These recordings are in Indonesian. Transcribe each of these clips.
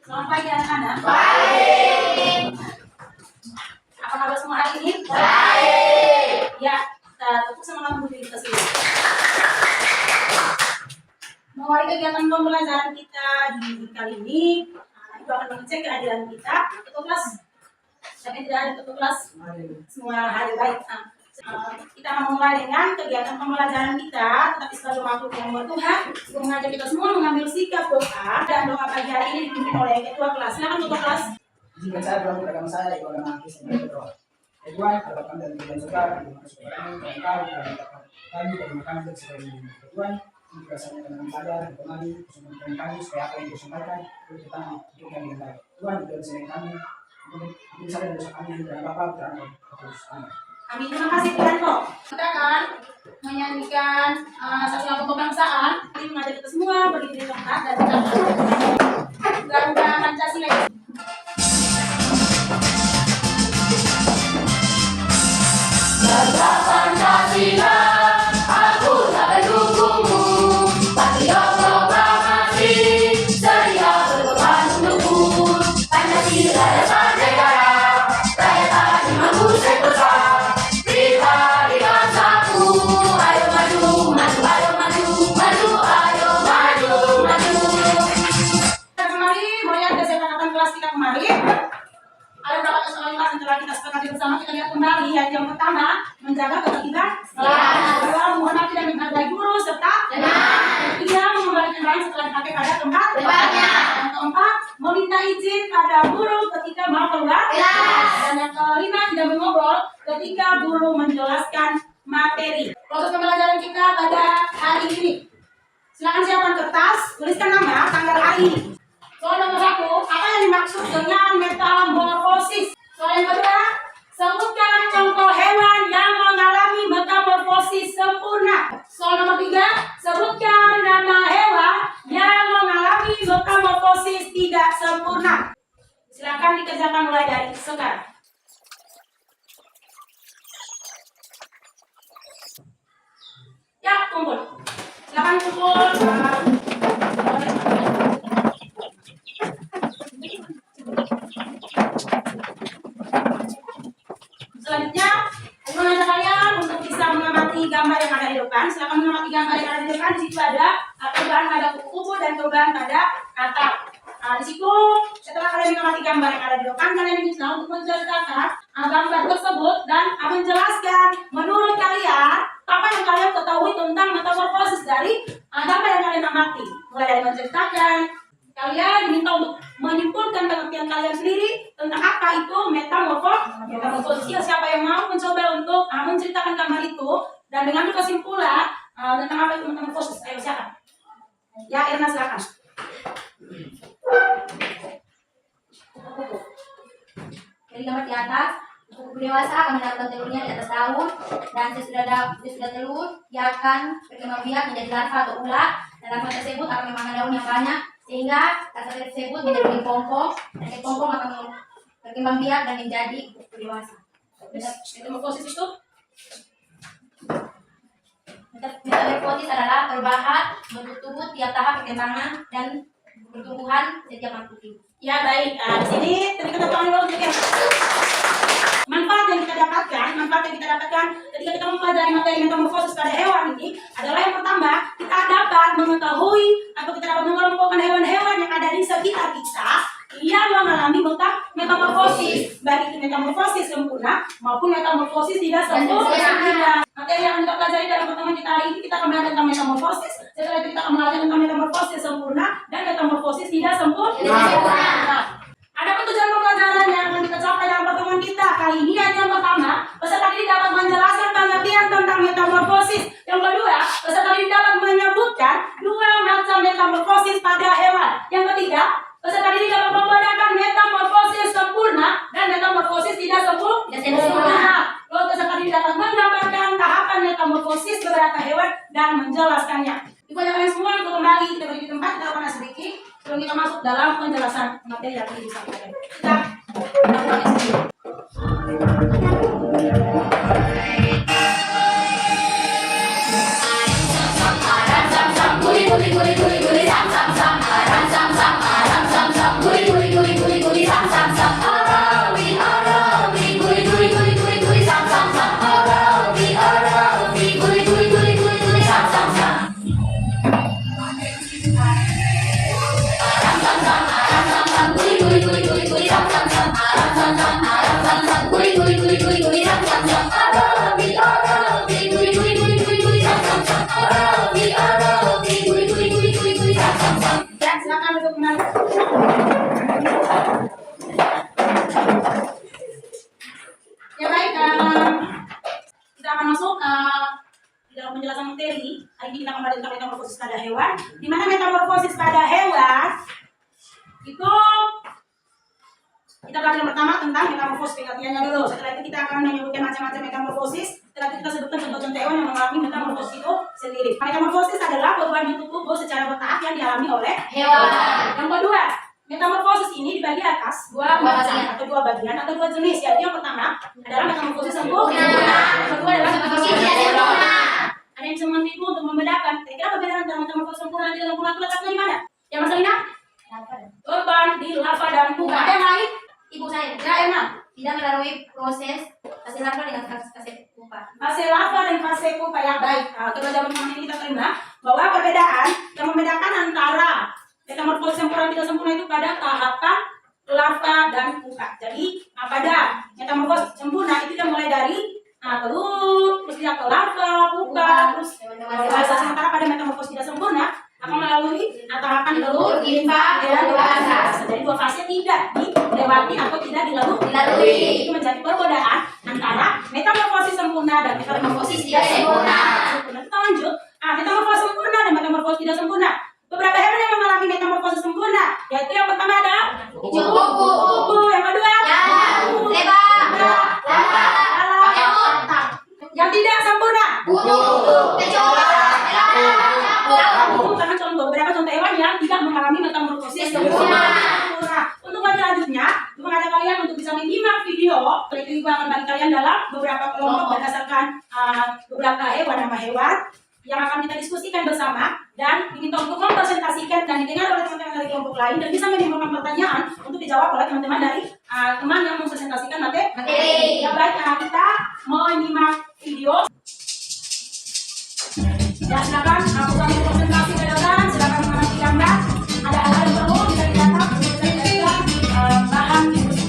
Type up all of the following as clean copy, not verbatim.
Selamat pagi anak-anak. Baik. Apa kabar semua hari ini? Baik. Ya, kita tepuk semangat untuk diri kita sendiri. Mengawali kegiatan pembelajaran kita di kali ini, Ibu akan mengecek kehadiran kita. Ketua kelas. Siapa yang tidak ada ketua kelas? Semua hari baik. Kita akan memulai dengan kegiatan pembelajaran kita, tetapi sebagai makhluk yang bertuhan, untuk mengajak kita semua mengambil sikap doa, dan doa pagi hari ini dipimpin oleh ketua kelas. Silakan ketua kelas. Jika saya berlaku agama saya, itu agama Kristus yang berdoa. Tuhan, harapan dan tujuan surga, terima kasih kepada kami, kami dan kami dan sebagainya. Tuhan, jika saya dengan sadar, kembali, kesempatan kami, supaya apa yang disampaikan, itu kita untuk yang lebih baik. Tuhan, dan selain kami, untuk sadar dosa kami yang tidak apa-apa, terangkan. Terus, amin. Amin, terima kasih Pianto. Kita akan menyanyikan satu lagu kebangsaan. Ini mengajak kita semua berdiri di tempat dan kita Garuda Pancasila. Garuda Pancasila, aku tak mendukungmu. Patriot proklamasi, sedia berkorban untukmu. Pancasila dasar negara, rakyat akan mampu sebesar. Kita di bangsaku, ayo maju, maju, ayo maju, maju, ayo maju, maju. Kita kembali melihat kesempatan kelas kita kemarin. Ada beberapa soal kelas yang telah kita sepakati bersama. Kita lihat kembali. Yang pertama, menjaga ketertiban. Kedua, menghormati dan menghargai guru serta ketiga, mengembalikan barang setelah dipakai pada tempat tempatnya. Yang keempat, meminta izin pada guru ketika mau keluar. Dan yang kelima, tidak mengobrol ketika guru menjelaskan materi. Proses pembelajaran kita pada hari ini. Silakan siapkan kertas, tuliskan nama, tanggal hari ini. Soal nomor 1, apa yang dimaksud dengan metamorfosis? Soal yang kedua, sebutkan contoh hewan yang mengalami metamorfosis sempurna. Soal nomor 3, sebutkan nama hewan yang mengalami metamorfosis tidak sempurna. Silakan dikerjakan mulai dari sekarang. Ya, kumpul. Silakan kumpul. Selanjutnya, aku mengajak kalian untuk bisa mengamati gambar yang ada di depan. Silakan mengamati gambar yang ada di depan. Di situ ada perubahan pada kupu-kupu dan perubahan pada atap. Di situ, setelah kalian mengamati gambar yang ada di depan, kalian diminta untuk menceritakan gambar tersebut dan menjelaskan menurut kalian apa yang kalian ketahui tentang metamorfosis dari gambar yang kalian amati. Mulai dari menceritakan, kalian diminta untuk menyimpulkan pengertian kalian sendiri tentang apa itu metamorfosis. Siapa yang mau mencoba untuk menceritakan gambar itu dan mengambil kesimpulan tentang apa itu metamorfosis? Ayo silakan. Ya, Irna silakan. Dari gambar di atas, kupu dewasa akan mendapatkan telurnya di atas daun, dan sesudah telur, ia akan berkembang biak menjadi larva atau ulat, dan larva tersebut akan memakan daun yang banyak, sehingga larva tersebut menjadi kepompong, dan kepompong akan berkembang biak dan menjadi kupu dewasa. Metamorfosis itu? Metamorfosis adalah perubahan bentuk tubuh tiap tahap perkembangan dan pertumbuhan setiap makhluk hidup. Ya, baik. Di sini kita tahu dulu untuk manfaat yang kita dapatkan ketika kita mempelajari materi metamorfosis pada hewan ini adalah yang pertama, kita dapat mengetahui atau kita dapat mengelompokkan hewan-hewan yang ada di sekitar kita yang mengalami metamorfosis, baik itu metamorfosis sempurna maupun metamorfosis tidak sempurna. Materi yang kita pelajari dalam pertemuan kita hari ini, kita akan belajar tentang metamorfosis. Setelah itu kita akan belajar tentang metamorfosis sempurna dan metamorfosis tidak sempurna. Ada tujuan pembelajaran yang akan kita capai dalam pertemuan kita kali ini. Yang pertama, peserta didik dapat menjelaskan pengertian tentang metamorfosis. Yang kedua, peserta didik dapat menyebutkan dua macam metamorfosis pada hewan. Yang ketiga, peserta didik dapat membedakan metamorfosis sempurna dan metamorfosis tidak sempurna. Lalu peserta didik dapat menggambarkan tahapan metamorfosis beberapa hewan dan menjelaskannya. Ibu kalian semua untuk kembali kita beri di tempat, kita akan sedikit sebelum kita masuk dalam penjelasan materi yang tadi disampaikan. Kita mulai sedikit. Guli guli guli guli guli sam sam sam, sam sam sam, sam sam sam, guli guli. Kita belajar yang pertama tentang metamorfosis, pengertiannya dulu. Setelah itu kita akan menyebutkan macam-macam metamorfosis. Setelah itu kita sebutkan contoh-contoh hewan yang mengalami metamorfosis itu sendiri. Metamorfosis adalah perubahan bentuk tubuh secara bertahap yang dialami oleh Hewan. Yang kedua, metamorfosis ini dibagi atas dua macam atau dua bagian atau dua jenis. Yaitu yang pertama adalah metamorfosis sempurna. Yang kedua adalah metamorfosis tidak sempurna. Ada yang seperti itu untuk membedakan. Kira-kira perbedaan antara metamorfosis sempurna dan tidak sempurna itu letaknya di mana? Yang Mas Lina? Korban di larva dan pupa. Ada yang lain? Ibu saya Ya, Emma. tidak melalui proses fase larva dengan fase pupa. Fase larva dan fase pupa yang baik. Coba jawaban ini kita terima bahwa perbedaan yang membedakan antara metamorfosis sempurna dan tidak sempurna itu pada tahapan larva dan pupa. Jadi pada metamorfosis sempurna itu dia mulai dari telur, terus dia ke larva, pupa, terus dewasa. Sementara pada metamorfosis tidak sempurna akan melalui tahapan telur, limfa, dan dewasa. Jadi dua fase tidak dilewati atau tidak dilalui. Itu menjadi perbedaan antara metamorfosis sempurna dan metamorfosis tidak sempurna. Kita lanjut. Metamorfosis sempurna dan metamorfosis tidak sempurna. Beberapa hewan yang mengalami metamorfosis sempurna, yaitu yang pertama ada kupu-kupu, yang kedua yang tidak sempurna. Karena beberapa contoh hewan yang tidak mengalami metamorfosis sempurna. Untuk selanjutnya, ibu mengajak kalian untuk bisa menyimak video. Itu ibu akan bagi kalian dalam beberapa kelompok berdasarkan beberapa hewan, nama hewan yang akan kita diskusikan bersama dan diminta untuk mempresentasikan dan didengar oleh teman-teman dari kelompok lain dan bisa menimbulkan pertanyaan untuk dijawab oleh teman-teman dari teman yang mempresentasikan materi. Ya baik, kita menyimak video. Ya silakan, aku akan presentasi kedatangan. Silakan mengamati gambar. Ada hal yang perlu bisa dicatat, bisa dijadikan bahan diskusi.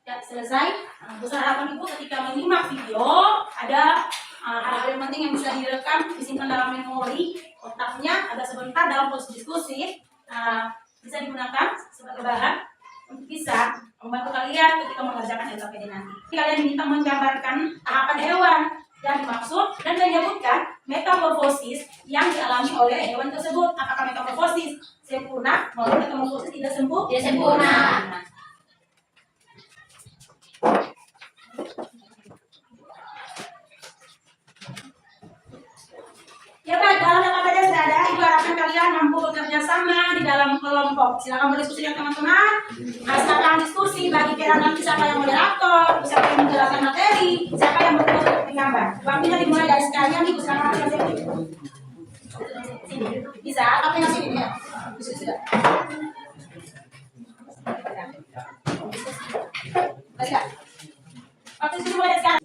Ya, selesai. Besar harapan ibu ketika menyimak video ada hal-hal yang penting yang bisa direkam, disimpan dalam memori otaknya, ada sebentar dalam proses diskusi bisa digunakan sebagai bahan untuk bisa membantu kalian ketika mengerjakan LKPD nanti. Kalian diminta menggambarkan tahapan hewan yang dimaksud dan menyebutkan metamorfosis yang dialami oleh hewan tersebut. Apakah metamorfosis sempurna maupun metamorfosis tidak sempurna. Ya baik, dalam LKPD sudah ada. Ibu harapkan kalian mampu bekerja sama di dalam kelompok. Silakan berdiskusi dengan teman-teman. Silakan diskusi, bagi peran nanti siapa yang moderator, siapa yang menjelaskan materi, siapa yang bertugas untuk menggambar. Waktunya dimulai dari sekarang. Ibu silakan ambil sini. Bisa, apa yang sini ya? Diskusi sudah. Baca. Waktu itu dimulai dari sekarang.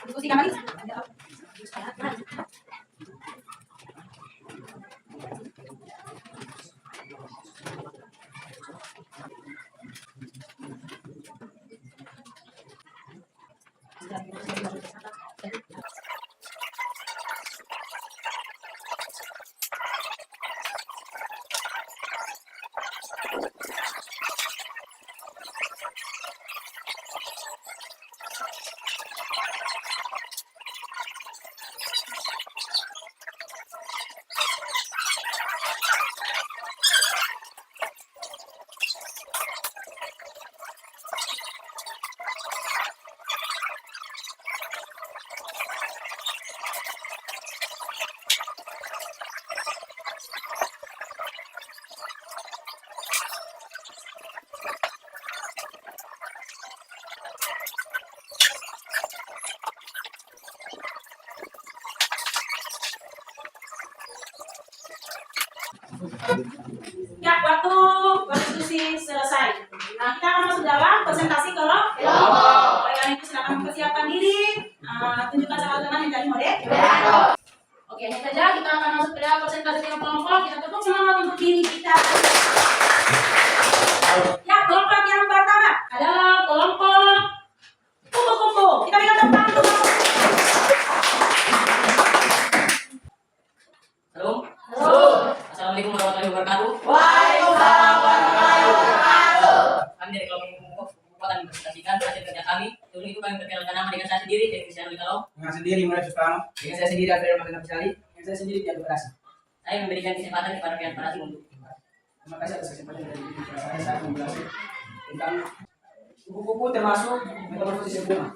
Diskusi kembali. Ya, waktu berdiskusi selesai. Nah, kita akan masuk dalam presentasi kelompok. Oleh karena itu silakan mempersiapkan diri. Tunjukkan salah teman yang jadi model. Oke, ini saja kita akan masuk ke dalam presentasi kelompok. Kita tepuk semangat untuk diri kita. Ya, kelompok yang pertama adalah kelompok kupu-kupu. Kita berikan tepuk tangan untuk Halo. Assalamualaikum warahmatullahi wabarakatuh. Waalaikumsalam warahmatullahi wabarakatuh. Kami dari kelompok Kekuatan mempresentasikan hasil kerja kami. Dulu itu kami perkenalkan nama dengan saya sendiri, dari Cristiano Wicalo. Dengan sendiri mulai Sustano. Dengan saya sendiri, Alfredo Martina Pisali. Yang saya sendiri Tiago Berasi. Saya memberikan kesempatan kepada pihak parasi untuk Terima kasih atas kesempatan dari saya menjelaskan tentang kupu-kupu termasuk metamorfosis sempurna.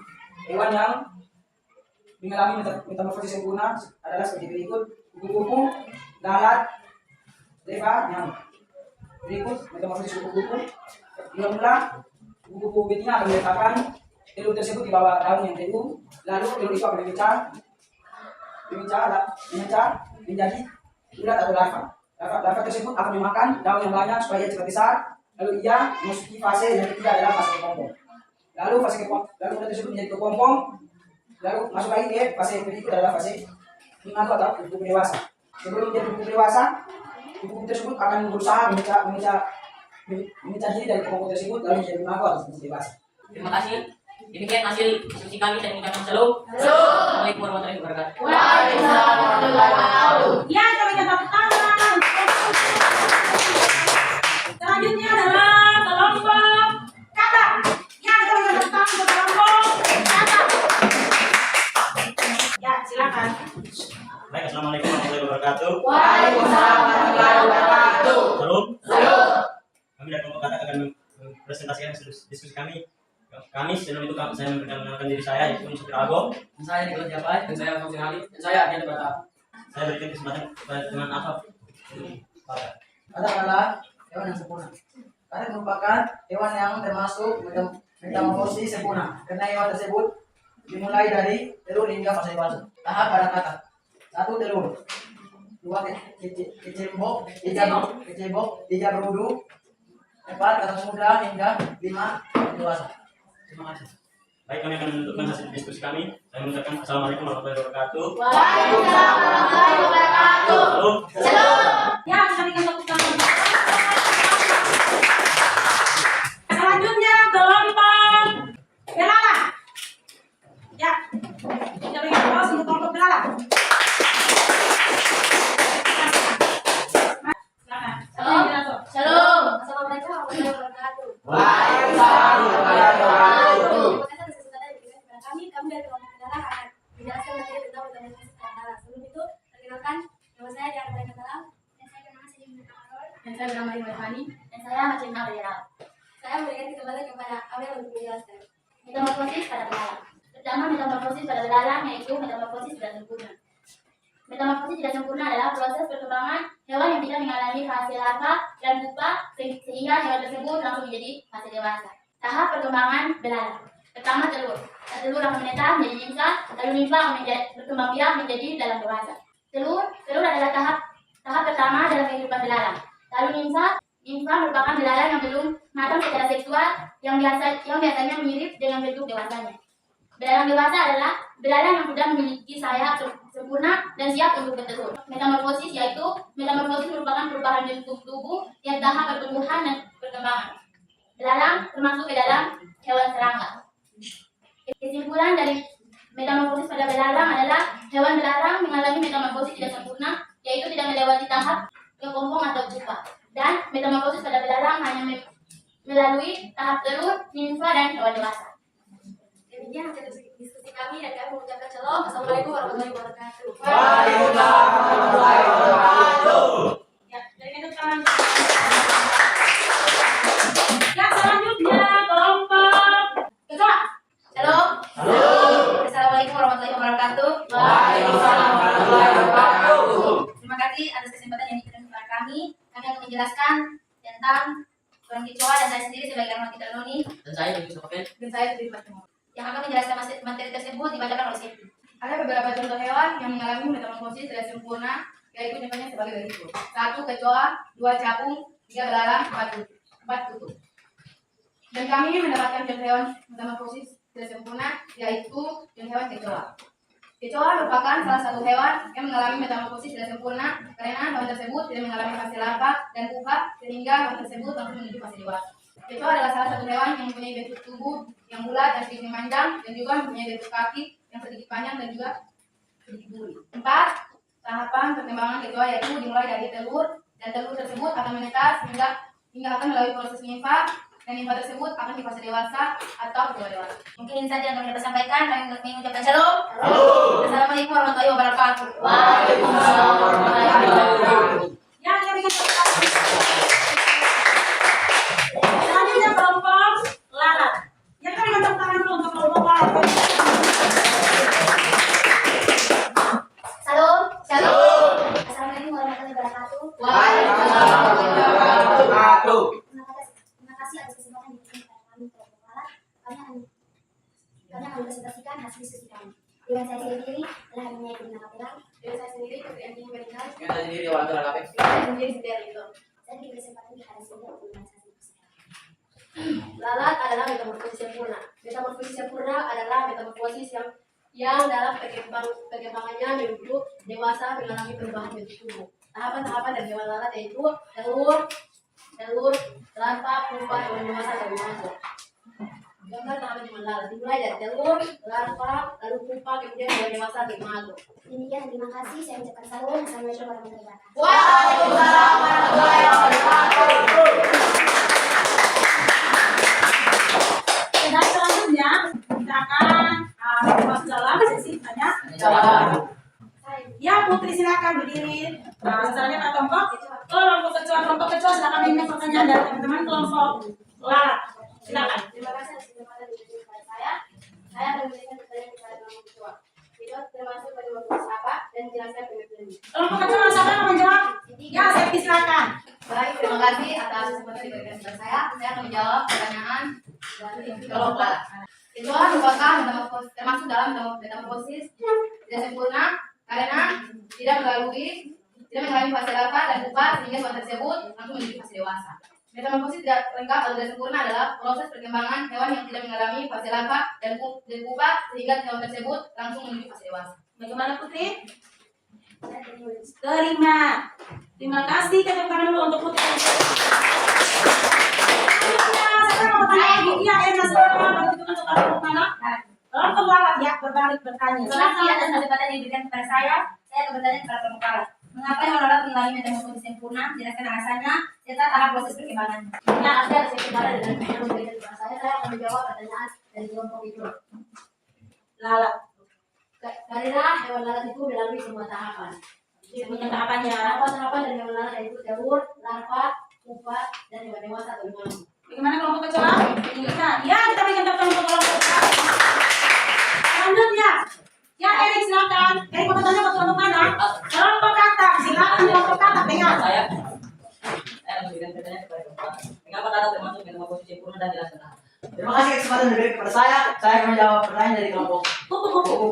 Hewan yang mengalami metamorfosis sempurna adalah seperti berikut: kupu-kupu, lalat, leva, nyamuk. Berikut metamorfosis kupu-kupu. Mula-mula kupu-kupu betina akan meletakkan telur tersebut di bawah daun yang teduh, lalu telur itu akan memecah menjadi ulat atau larva. Larva tersebut akan memakan daun yang banyak supaya cepat besar. Lalu ia memasuki fase yang ketiga adalah fase kepompong. Lalu ulat tersebut menjadi kepompong. Lalu masuk lagi ke fase yang berikut adalah fase mengandung atau kupu-kupu dewasa. Sebelum menjadi kupu-kupu dewasa, kupu-kupu tersebut akan berusaha memecah diri dari kepompong tersebut lalu menjadi mengandung atau kupu-kupu dewasa. terima kasih. Demikian hasil diskusi kami. Saya mengucapkan shalom. Assalamualaikum warahmatullahi wabarakatuh. Waalaikumsalam warahmatullahi wabarakatuh. ya, kita berikan tepuk tangan. Selanjutnya adalah kelompok kata. Ya, kita berikan tepuk tangan untuk kelompok kata. Ya, silakan. Baik, assalamualaikum warahmatullahi wabarakatuh. Waalaikumsalam warahmatullahi wabarakatuh. Salam. Kami dari kelompok kata akan mempresentasikan diskusi kami. Sebelum itu saya memperkenalkan diri saya, yaitu Supir Ago. Dan saya Nicholas Japai. Dan saya Alfonso Ali. Dan saya Adian Bata. Saya berikan kesempatan kepada teman Afaf. Kata adalah hewan yang sempurna. Kata merupakan hewan yang termasuk metamorfosis sempurna. Karena hewan tersebut dimulai dari telur hingga fase dewasa. Tahap pada kata: 1 telur, 2 kecebok, 3 berudu, 4 kata muda hingga 5 dewasa. Terima kasih. Baik, kami akan menentukan hasil diskusi kami. Saya mengucapkan assalamualaikum warahmatullahi wabarakatuh. Waalaikumsalam warahmatullahi wabarakatuh. Salam. Ya, kita berikan tepuk tangan. Selanjutnya kelompok belalang. Ya, kita berikan aplaus untuk kelompok belalang. Silakan. Shalom. Assalamualaikum warahmatullahi wabarakatuh. Waalaikumsalam warahmatullahi wabarakatuh. Terima kasih atas kesempatan yang diberikan kepada kami. Kami dari kelompok belalang akan menjelaskan materi tentang metamorfosis belalang. Sebelum itu, perkenalkan nama saya Dian Baik Belalang. Dan saya bernama Selim Muhammad. Dan saya bernama Iwan Fani. Dan saya Macin Aurel. Saya memberikan kesempatan kepada Aurel untuk menjelaskan metamorfosis pada belalang. Pertama, metamorfosis pada belalang yaitu metamorfosis tidak sempurna. Metamorfosis tidak sempurna adalah proses perkembangan hewan yang tidak mengalami fase larva dan pupa sehingga hewan tersebut langsung menjadi fase dewasa. Tahap perkembangan belalang. Pertama, telur. Telur akan menetas menjadi nimfa, lalu nimfa akan berkembang biak menjadi dalam dewasa. Telur adalah tahap pertama dalam kehidupan belalang. Lalu nimfa merupakan belalang yang belum matang secara seksual yang biasanya mirip dengan bentuk dewasanya. Belalang dewasa adalah belalang yang sudah memiliki sayap sempurna dan siap untuk bertelur. Metamorfosis merupakan perubahan bentuk tubuh yang tahap pertumbuhan dan perkembangan. Belalang termasuk ke dalam hewan serangga. Kesimpulan dari metamorfosis pada belalang adalah hewan belalang mengalami metamorfosis tidak sempurna, yaitu tidak melewati tahap kepompong atau pupa. Dan metamorfosis pada belalang hanya melalui tahap telur, nimfa, dan hewan dewasa. Demikian hasil diskusi kami dan kami mengucapkan shalom. Assalamualaikum warahmatullahi wabarakatuh. Waalaikumsalam warahmatullahi wabarakatuh. Ya, dari itu tangan. Ya, selanjutnya kelompok kedua. Halo. Assalamualaikum warahmatullahi wabarakatuh. Waalaikumsalam warahmatullahi wabarakatuh. Terima kasih atas kesempatan yang diberikan kepada kami. Kami akan menjelaskan tentang orang Kecoa dan saya sendiri sebagai orang kita Noni Dan saya Yusuf Oven. dan saya sendiri bertemu. Yang akan menjelaskan materi tersebut dibacakan oleh Sefi. Ada beberapa contoh hewan yang mengalami metamorfosis tidak sempurna, yaitu contohnya sebagai berikut. 1. Kecoa, 2. Capung, 3. Belalang, 4 kutub. Dan kami mendapatkan contoh hewan metamorfosis tidak sempurna, yaitu contoh hewan kecoa. Kecoa merupakan salah satu hewan yang mengalami metamorfosis tidak sempurna karena hewan tersebut tidak mengalami fase larva dan pupa sehingga hewan tersebut langsung menuju fase dewasa. Kecoa adalah salah satu hewan yang mempunyai bentuk tubuh yang bulat dan sedikit panjang dan juga mempunyai bentuk kaki yang sedikit panjang dan juga sedikit duri. 4. Tahapan perkembangan kecoa yaitu dimulai dari telur dan telur tersebut akan menetas hingga akan melalui proses nimfa dan nimfa tersebut akan di fase dewasa atau kecoa dewasa. Mungkin ini saja yang kami dapat sampaikan. Kami mengucapkan shalom. Assalamualaikum warahmatullahi wabarakatuh. Waalaikumsalam warahmatullahi wabarakatuh. Ya, selanjutnya kelompok lalat. Ya, kami tepuk tangan dulu untuk kelompok lalat. Shalom. Shalom. Assalamualaikum warahmatullahi wabarakatuh. Waalaikumsalam warahmatullahi wabarakatuh. Terima kasih atas kesempatan diberikan kepada kami kelompok lalat. Kami akan presentasikan hasil diskusi kami. Dengan saya sendiri adalah Aminah Ibnu Nabilah. Dengan saya sendiri Putri Anjing Berikan. Yang tadi diri waktu lengkap. Saya sendiri Sendiri itu. Saya diberi kesempatan di hari ini untuk menjelaskan lalat adalah metamorfosis sempurna. Metamorfosis sempurna adalah metamorfosis yang dalam perkembangannya menuju dewasa mengalami perubahan bentuk tubuh. Tahapan-tahapan dari hewan lalat yaitu telur, larva, pupa, hewan dewasa dan imago. Gambar tahapan hewan lalat dimulai dari telur, larva, lalu pupa, kemudian hewan dewasa dan imago. Demikian, terima kasih. Saya ucapkan salam. Assalamualaikum warahmatullahi wabarakatuh. Waalaikumsalam warahmatullahi wabarakatuh. Dan selanjutnya kita akan masuk dalam sesi tanya Jawab. Ya, Putri silakan berdiri. Selanjutnya Pak kelompok kecoa silakan menyimak pertanyaan dari teman-teman kelompok lalat. Silakan. Terima kasih atas kesempatan yang diberikan kepada saya. Saya akan memberikan pertanyaan kepada kelompok kecoa. Kecoa termasuk pada kelompok apa dan menjelaskan pengertiannya. Kelompok kecoa siapa yang menjawab? Ya, saya silakan. Baik, terima kasih atas kesempatan yang diberikan kepada saya. Saya akan menjawab pertanyaan dari kelompok lalat. Kecoa merupakan termasuk dalam metamorfosis tidak sempurna karena tidak mengalami fase larva dan pupa sehingga hewan tersebut langsung menuju fase dewasa. Metamorfosis tidak lengkap atau tidak sempurna adalah proses perkembangan hewan yang tidak mengalami fase larva dan pupa sehingga hewan tersebut langsung menuju fase dewasa. Bagaimana Putri? Terima. Terima kasih. Kita tepuk tangan dulu untuk Putri. Saya mau bertanya lagi. Iya, Erna silakan. Begitu untuk kelompok mana? Kelompok lalat ya, berbalik bertanya. Terima kasih atas kesempatan yang diberikan kepada saya. Saya akan bertanya kepada kelompok lalat. Mengapa hewan lalat mengalami metamorfosis sempurna? Jelaskan alasannya serta tahap proses perkembangannya. Terima kasih atas kesempatan dan yang diberikan kepada saya. Saya akan menjawab pertanyaan dari kelompok itu. Lalat. Karena hewan lalat itu melalui semua tahapan. Sebutkan tahapannya. Tahapan dari hewan lalat yaitu telur, larva, pupa, dan hewan dewasa atau imago. Bagaimana kelompok kecoa? Ya, kita berikan tepuk tangan untuk kelompok kecoa. Selanjutnya, ya Erik silakan. Erik mau bertanya ke kelompok mana? Kelompok katak. Silakan kelompok katak dengar. Saya akan memberikan pertanyaan kepada kelompok. Mengapa kata termasuk metamorfosis sempurna dan jelaskan? Terima kasih kesempatan yang diberikan kepada saya. Saya akan menjawab pertanyaan dari kelompok Kupu-kupu.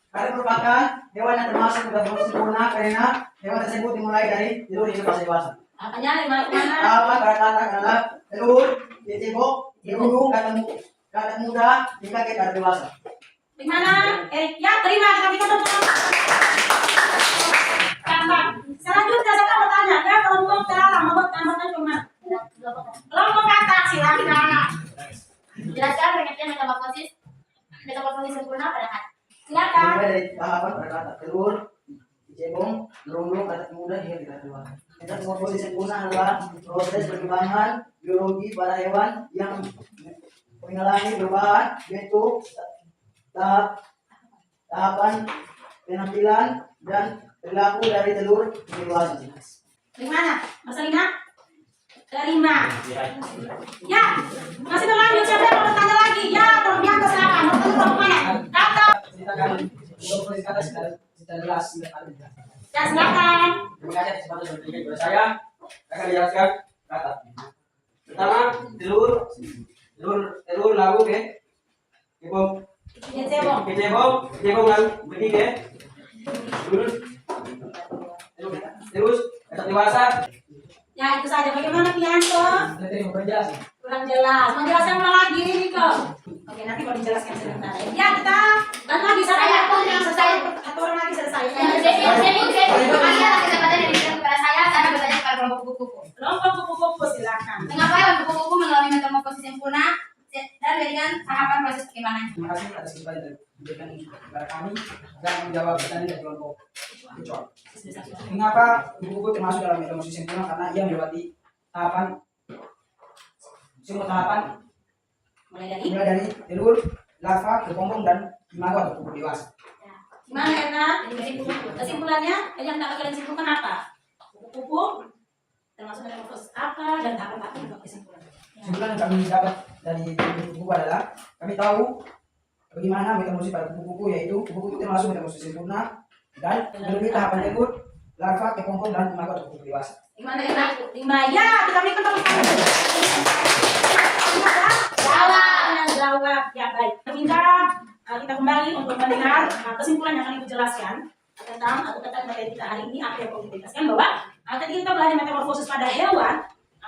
Karena merupakan hewan yang termasuk metamorfosis sempurna karena hewan tersebut dimulai dari telur hingga fase dewasa. Apanya lima mana? Tahapan pada katak adalah telur, dicebok, dibunuh, katak muda, hingga ke katak dewasa. Bagaimana? Erik, ya terima. Kita berikan tepuk tangan. Katak. Selanjutnya saya akan bertanya. Ya kelompok dalam membuat cuma. Kelompok katak silakan. Jelaskan pengertian metamorfosis sempurna pada katak. Silakan. Dimulai dari tahapan pada katak telur, dicebok, dirundung, katak muda, hingga ke katak dewasa. Metamorfosis sempurna adalah proses perkembangan biologi pada hewan yang mengalami perubahan bentuk, tahapan penampilan dan perilaku dari telur ke dewasa. Bagaimana? Mas Alina? Terima. Ya, masih berlanjut. Siapa yang mau bertanya lagi? Ya, tolong Bianca silakan. Mau bertanya kelompok mana? Kata. Ceritakan metamorfosis kata secara jelas sehingga kalian jelas. Ya, silakan. Terima kasih atas kesempatan yang diberikan kepada saya. Saya akan menjelaskan kata. Pertama, telur lalu ke Kecebong. Kecebong lang, begini. Terus, dewasa. Ya itu saja. Bagaimana Pianto? Nanti mau berjelas. Kurang jelas. Menjelaskan mana lagi ini kok? Oke, nanti kalau dijelaskan sebentar. Ya kita dan lagi saya pun yang selesai. Satu orang lagi selesai. Makanya kesempatan yang diberikan kepada saya bertanya kepada kelompok kupu-kupu. Kelompok kupu-kupu silakan. Mengapa kupu-kuku melalui metamorfosis sempurna dan dengan tahapan proses perkembangan? Terima kasih atas kesempatan yang diberikan kepada kami agar menjawab pertanyaan dari kelompok kecoa. Mengapa kupu-kupu termasuk dalam metamorfosis sempurna? Karena ia melewati semua tahapan Mulai dari mulai dari telur, larva, kepompong dan imago atau kupu dewasa. gimana Erna? Kesimpulannya, yang tak kalian simpulkan apa? Kupu-kupu termasuk metamorfosis apa dan tahapan apa juga kesimpulannya? Kesimpulan yang kami dapat dari kupu-kupu adalah kami tahu bagaimana metamorfosis pada kupu-kupu, yaitu kupu-kupu termasuk metamorfosis sempurna dan melalui tahapan telur, larva, kepompong dan imago atau kupu dewasa. Gimana Erna? 5 ya, kita berikan tepuk tangan. Jawab. Ya baik. Kita kembali untuk mendengar kesimpulan yang akan Ibu jelaskan tentang materi kita hari ini. Apa yang perlu kita jelaskan bahwa ketika kita belajar metamorfosis pada hewan,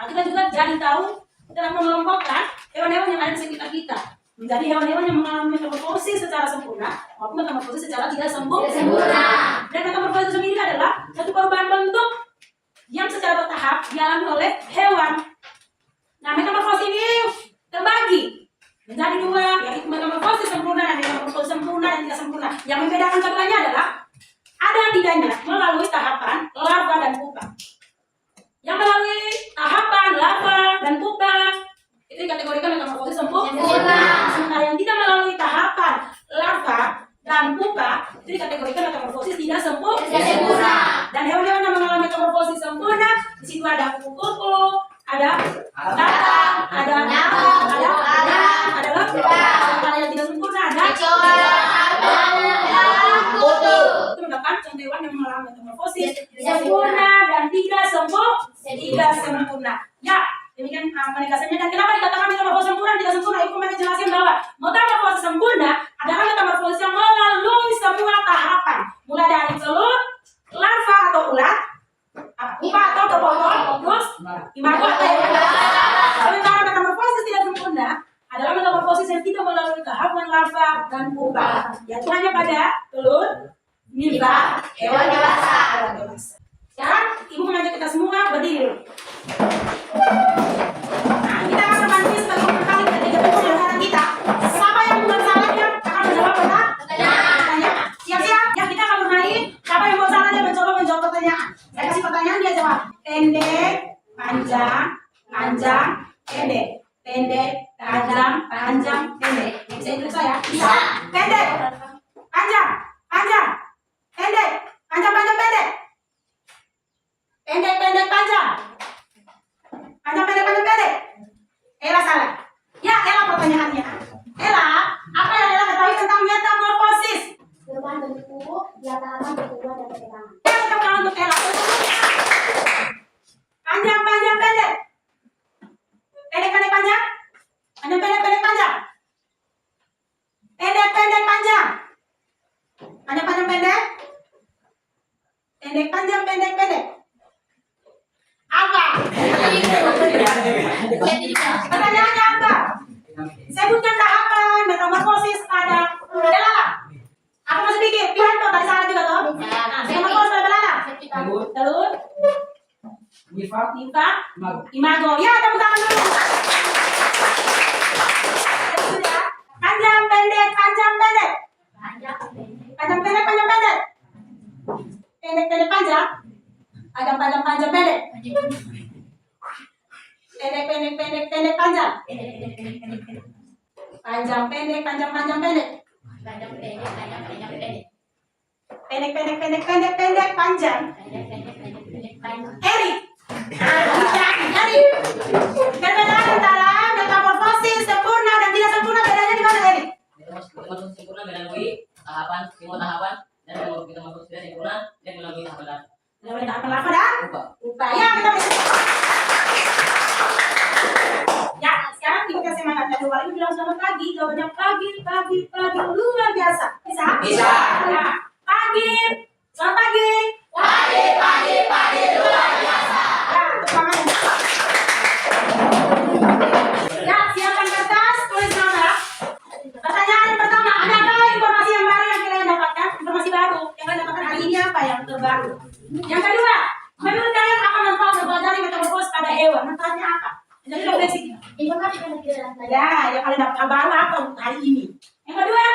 kita juga jadi tahu kita mengelompokkan hewan-hewan yang ada di sekitar kita menjadi hewan-hewan yang mengalami metamorfosis secara sempurna maupun metamorfosis secara tidak sempurna. Dan metamorfosis itu sendiri adalah satu perubahan bentuk yang secara bertahap dialami oleh hewan. Nah, metamorfosis ini terbagi menjadi dua, yaitu metamorfosis sempurna dan metamorfosis sempurna dan tidak sempurna. Yang membedakan keduanya adalah ada tidaknya melalui tahapan larva dan pupa. Yang melalui tahapan larva dan pupa itu dikategorikan metamorfosis sempurna. Sementara yang tidak melalui tahapan larva dan pupa itu dikategorikan metamorfosis tidak sempurna. Dan hewan-hewan yang mengalami metamorfosis sempurna di situ ada kupu-kupu, ada tatang, ada nyamuk, ada lebah. Kalau yang tidak sempurna ada itu merupakan contoh hewan yang mengalami metamorfosis sempurna dan tidak sempurna. Ya, demikian penegasannya. Dan kenapa dikatakan metamorfosis sempurna dan tidak sempurna? Ibu kemarin jelaskan bahwa metamorfosis sempurna adalah metamorfosis yang melalui semua tahapan, mulai dari telur, larva atau ulat, pupa atau kepompong, terus imago atau sementara metamorfosis tidak sempurna adalah metamorfosis yang tidak melalui tahapan larva dan pupa, yaitu hanya pada telur, nimba, hewan dewasa. Sekarang ibu mengajak kita semua berdiri. Nah, kita akan berbagi sebagai pembekal ketika pembelajaran kita. Siapa yang buat salahnya akan menjawab pertanyaan. Siap-siap? Ya, kita akan bermain. Siapa yang buat salahnya mencoba menjawab pertanyaan. Saya kasih pertanyaan, dia jawab. Pendek, panjang, panjang, pendek. Pendek, panjang, panjang, pendek. Bisa ikut saya? Bisa. Pendek, panjang, panjang, pendek, panjang, panjang, pendek. Pendek, pendek, panjang. Panjang, pendek, panjang, pendek. Ella salah. Ya, Ella pertanyaannya. Ella, apa yang Ella ketahui tentang metamorfosis? Perubahan bentuk kuku, diataskan pertumbuhan dan perkembangan. Ya, kita bukan untuk Ella. Panjang, panjang, pendek. Pendek, pendek, panjang. Panjang, pendek, pendek, panjang. Pendek, pendek, panjang. Panjang, panjang, pendek. Pendek, panjang, pendek, pendek. Apa? Pertanyaannya apa? Sebutkan tahapan metamorfosis pada belala. Aku masih pikir, pilihan tuh tadi salah juga toh. Nah, metamorfosis pada belala. Telur, Nimfa, nimfa, imago. imago. Ya, tepuk tangan dulu. Sudah. Panjang, pendek, panjang, pendek. Panjang, pendek, panjang, pendek. Pendek, pendek, panjang. Panjang, panjang, panjang, pendek. Pendek, pendek, pendek, pendek, panjang. Panjang, pendek, panjang, panjang, pendek. Pendek, pendek, pendek, pendek, pendek, panjang. Eri. Eri. Perbedaan antara metamorfosis sempurna dan tidak sempurna bedanya di mana, Eri? Metamorfosis sempurna melalui tahapan, semua tahapan, dan metamorfosis tidak sempurna dan melalui tahapan larva. Melalui tahapan larva dan upaya kita. Ya, sekarang kita semangat. kedua kali bilang selamat pagi, jawabannya pagi, luar biasa. Bisa? Bisa. Ya. Pagi, selamat pagi. Pagi, luar biasa. Ya, tepuk tangan. Ya, siapkan kertas, tulis nama. Pertanyaan pertama, ada apa informasi yang baru yang kalian dapatkan? Informasi baru yang kalian dapatkan hari ini apa yang terbaru? Yang kedua, menurut kalian apa manfaat mempelajari metamorfosis pada hewan? Manfaatnya apa? Jadi refleksi. Informasi yang kita dapat. Ya, yang kalian dapat baru apa untuk hari ini? Yang kedua,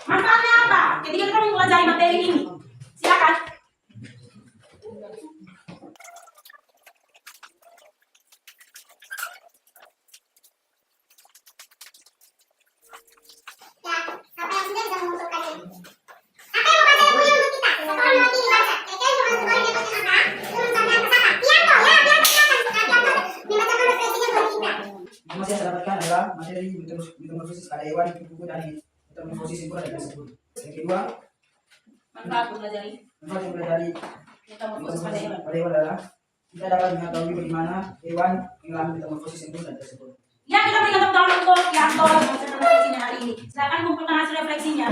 manfaatnya apa ketika kita mempelajari materi ini? Silakan. Apa yang sudah bisa mengumpulkannya? Apa yang membaca buku ini untuk kita? Sekolah mengerti dibaca. Kira-kira informasi sekolah yang dapatkan apa? Itu merupakan peserta. Pianto, ya, Pianto silakan. Pianto membacakan refleksinya buat kita. Informasi yang saya dapatkan adalah materi metamorfosis pada hewan di buku dari metamorfosis sempurna dan sempurna. Yang kedua, Manfaat mempelajari manfaat yang belajar dari metamorfosis pada hewan. pada hewan adalah kita dapat mengetahui bagaimana hewan mengalami metamorfosis sempurna dan sempurna. Ya, kita berikan tepuk tangan untuk Yanto yang melakukan refleksinya hari ini. Silakan kumpulkan hasil refleksinya.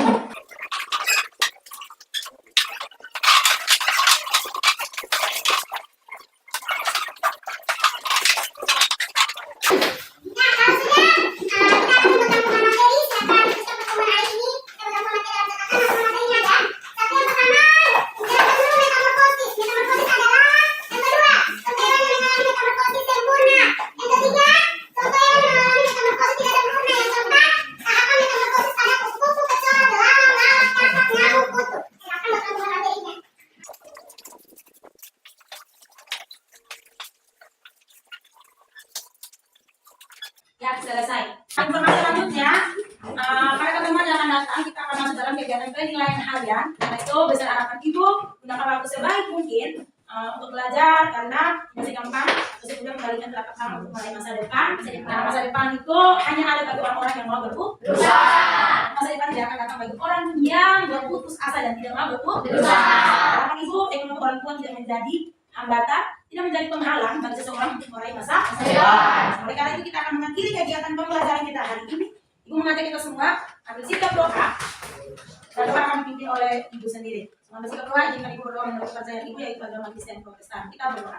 Nah, kalau sudah kita akan membuka materi. Silakan untuk pertemuan hari ini. Kita buka materi dan katakan apa materinya ada. Satu yang pertama, jelaskan dulu metamorfosis. Metamorfosis adalah yang kedua, contoh hewan yang mengalami metamorfosis sempurna. Yang ketiga, contoh hewan yang mengalami metamorfosis tidak sempurna. Yang keempat, tahapan metamorfosis pada kupu-kupu, kecoa, belalang, lalat, katak, nyamuk, kutu. Silakan untuk pertemuan materinya. Ya, selesai. Informasi selanjutnya, pada pertemuan yang akan datang kita akan masuk dalam kegiatan penilaian harian. Karena itu besar harapan ibu gunakan waktu sebaik mungkin untuk belajar karena masih gampang. Terus kemudian kembalikan telapak tangan untuk mulai masa depan. Nah, masa depan itu hanya ada bagi orang-orang yang mau berusaha. Masa depan tidak akan datang bagi orang yang berputus asa dan tidak mau berusaha. Harapan ibu, ekonomi orang tua tidak menjadi hambatan, tidak menjadi penghalang bagi seseorang untuk meraih masa depan. Oleh karena itu kita akan mengakhiri kegiatan pembelajaran kita hari ini. Ibu mengajak kita semua ambil sikap doa. Dan doa akan dipimpin oleh ibu sendiri. Mengambil sikap doa, jika ibu berdoa menurut percayaan ibu yaitu agama Kristen Protestan. Kita berdoa.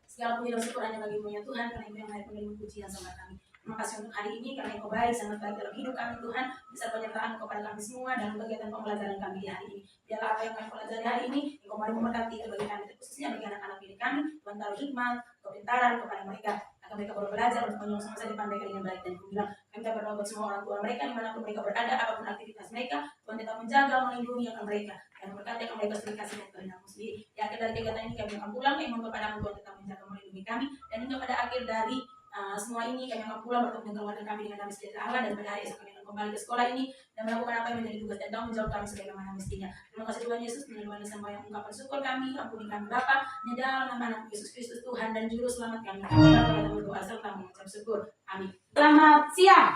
Segala puji dan syukur hanya bagimu ya Tuhan, karena Ibu yang layak menerima pujian sama kami. Terima kasih untuk hari ini karena Engkau baik, sangat baik dalam hidup kami Tuhan. Bisa penyertaan kepada kami semua dalam kegiatan pembelajaran kami di hari ini. Biarlah apa yang kami pelajari hari ini, Engkau mari memberkati bagi kami, khususnya bagi anak-anak milik kami. Tuhan taruh hikmat, kepintaran kepada mereka. Agar mereka boleh belajar untuk menyongsong masa depan mereka dengan baik dan gemilang. Kami tak berdoa buat semua orang tua mereka, dimanapun mereka berada, apapun aktivitas mereka. Tuhan tetap menjaga, melindungi akan mereka. Dan berkati akan mereka sendiri kasih dan kehendak-Mu sendiri. Di akhir dari kegiatan ini kami akan pulang, kami mohon kepada-Mu Tuhan tetap menjaga, melindungi kami. Dan hingga pada akhir dari semua ini kami akan pulang bertemu dengan keluarga kami dengan damai sejahtera Allah, dan pada hari esok kami akan kembali ke sekolah ini dan melakukan apa yang menjadi tugas dan tanggung jawab kami sebagaimana mestinya. Terima kasih Tuhan Yesus, menerima sama yang ungkapan syukur kami, ampuni kami Bapa, di dalam nama anak Yesus Kristus Tuhan dan Juru Selamat kami. Kami berdoa serta mengucap syukur. Amin. Selamat siang.